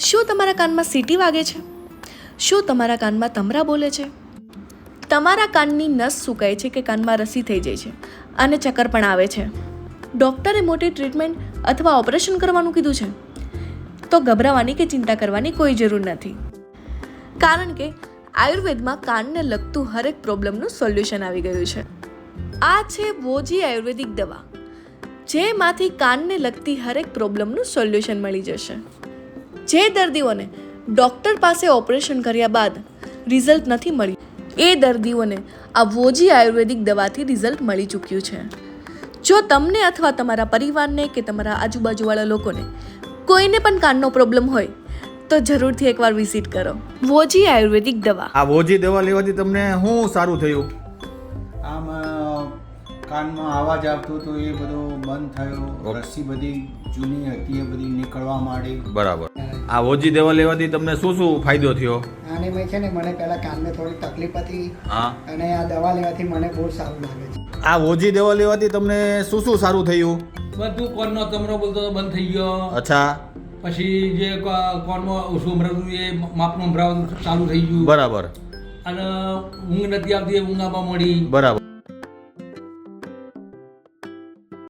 શું તમારા કાનમાં સીટી વાગે છે? શું તમારા કાનમાં તમરા બોલે છે? તમારા કાનની નસ સુકાય છે કે કાનમાં રસી થઈ જાય છે અને ચક્કર પણ આવે છે? ડૉક્ટરે મોટી ટ્રીટમેન્ટ અથવા ઓપરેશન કરવાનું કીધું છે? તો ગભરાવાની કે ચિંતા કરવાની કોઈ જરૂર નથી, કારણ કે આયુર્વેદમાં કાનને લગતું હરેક પ્રોબ્લેમનું સોલ્યુશન આવી ગયું છે. આ છે વોજી આયુર્વેદિક દવા, જેમાંથી કાનને લગતી હરેક પ્રોબ્લેમનું સોલ્યુશન મળી જશે. જે દર્દીઓને ડૉક્ટર પાસે ઓપરેશન કર્યા બાદ રિઝલ્ટ નથી મળ્યું, એ દર્દીઓને આ વોજી આયુર્વેદિક દવાથી રિઝલ્ટ મળી ચૂક્યું છે. જો તમને અથવા તમારા પરિવારને કે તમારા આજુબાજુવાળા લોકોને કોઈને પણ કાનનો પ્રોબ્લેમ હોય તો જરૂરથી એકવાર વિઝિટ કરો. વોજી આયુર્વેદિક દવા. આ વોજી દવા લેવાથી તમને શું સારું થયું? આમ કાનમાં અવાજ આવતો હતો એ બધો બંધ થયો, રસી બધી જૂની હતી એ બધી નીકળવા માંડી. બરાબર. આ વોજી દવા લેવાથી તમને શું શું ફાયદો થયો? આને મેં છે ને મને પહેલા કાનમાં થોડી તકલીફ હતી હા, અને આ દવા લેવાથી મને બહુ સારું લાગે છે. આ વોજી દવા લેવાથી તમને શું શું સારું થયું? બધું કોનનો તમરો બોલતો તો બંધ થઈ ગયો. અચ્છા, પછી જે કોનમાં ઓછું સંભળાતું એ માપનું સંભળાવવાનું ચાલુ થઈ ગયું. બરાબર. અને ઊંઘ નથી આવતી એ ઊંઘ આવવા મળી. બરાબર.